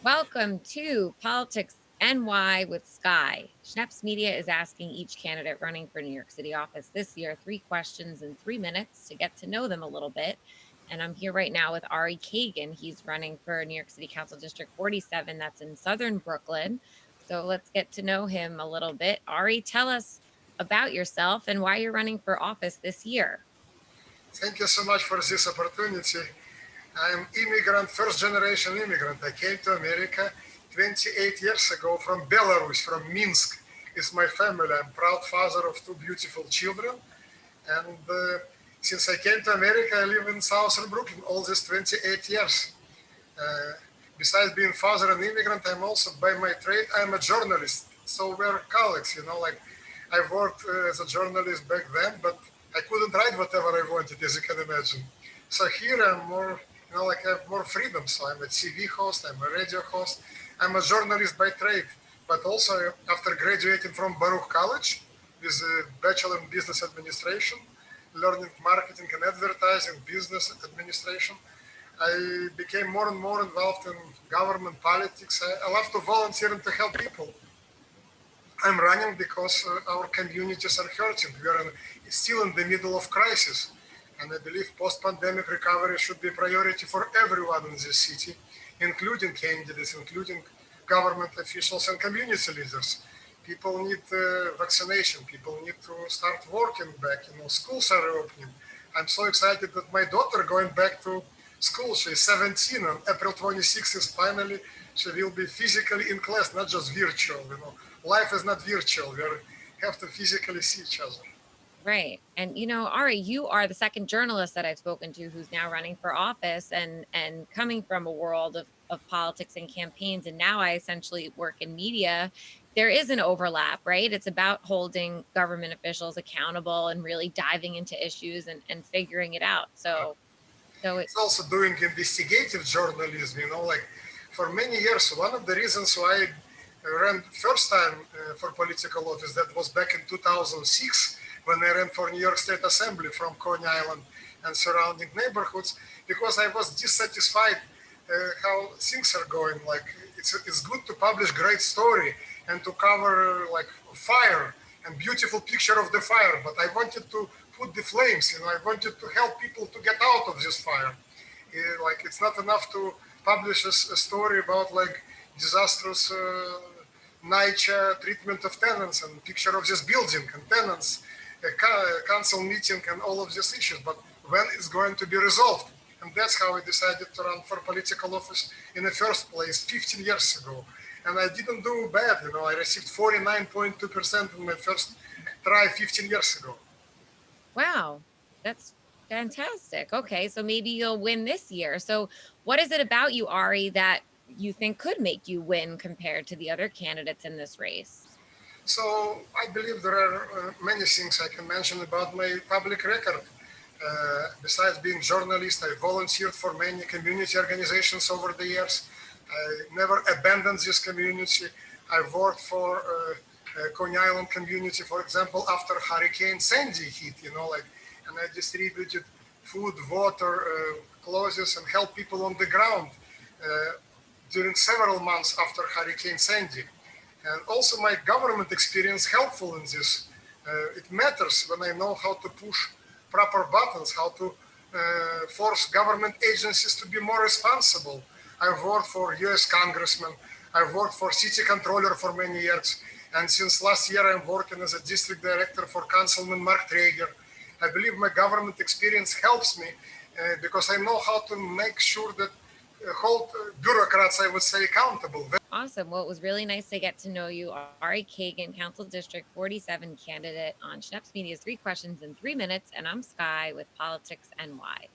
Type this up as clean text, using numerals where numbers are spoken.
Welcome to Politics NY with Sky. Schneps Media is asking each candidate running for New York City office this year 3 questions in 3 minutes to get to know them a little bit. And I'm here right now with Ari Kagan. He's running for New York City Council District 47, that's in southern Brooklyn. So let's get to know him a little bit. Ari, tell us about yourself and why you're running for office this year. Thank you so much for this opportunity. I'm immigrant, first generation immigrant. I came to America 28 years ago from Belarus, from Minsk. It's my family. I'm proud father of two beautiful children. And since I came to America, I live in southern Brooklyn all these 28 years. Uh, Besides being father and immigrant, I'm also by my trade, I'm a journalist. So we're colleagues, like I worked as a journalist back then, but I couldn't write whatever I wanted, as you can imagine. So here I'm more, like I have more freedom. So I'm a TV host, I'm a radio host, I'm a journalist by trade. But also after graduating from Baruch College with a Bachelor in Business Administration, learning marketing and advertising, business administration, I became more and more involved in government politics. I love to volunteer and to help people. I'm running because our communities are hurting. We are still in the middle of crisis. And I believe post-pandemic recovery should be a priority for everyone in this city, including candidates, including government officials and community leaders. People need vaccination. People need to start working back. Schools are reopening. I'm so excited that my daughter going back to school. She's 17, and April 26th is finally she will be physically in class, not just virtual. Life is not virtual. We have to physically see each other. Right. And Ari, you are the second journalist that I've spoken to who's now running for office and coming from a world of politics and campaigns. And now I essentially work in media. There is an overlap, right? It's about holding government officials accountable and really diving into issues and figuring it out. So it It's also doing investigative journalism. Like for many years, one of the reasons why I ran first time for political office that was back in 2006 when I ran for New York State Assembly from Coney Island and surrounding neighborhoods because I was dissatisfied how things are going. Like it's good to publish great story and to cover like fire and beautiful picture of the fire, but I wanted to put the flames. I wanted to help people to get out of this fire. Like it's not enough to publish a story about like disastrous NYCHA treatment of tenants and picture of this building and tenants, council meeting and all of these issues. But when it's going to be resolved? And that's how I decided to run for political office in the first place 15 years ago. And I didn't do bad. I received 49.2% in my first try 15 years ago. Wow, that's fantastic. Okay, so maybe you'll win this year. So what is it about you, Ari, that you think could make you win compared to the other candidates in this race? So I believe there are many things I can mention about my public record. Besides being journalist, I volunteered for many community organizations over the years. I never abandoned this community. I worked for Coney Island community, for example, after Hurricane Sandy hit, and I distributed food, water, clothes, and helped people on the ground uh, during several months after Hurricane Sandy. And also my government experience helpful in this. It matters when I know how to push proper buttons, how to force government agencies to be more responsible. I've worked for US congressman, I've worked for city controller for many years, and since last year I'm working as a district director for Councilman Mark Treyger. I believe my government experience helps me because I know how to make sure that hold bureaucrats, I would say, accountable. Awesome. Well, it was really nice to get to know you, Ari Kagan, Council District 47 candidate on Schneps Media's 3 questions in 3 minutes. And I'm Sky with Politics NY.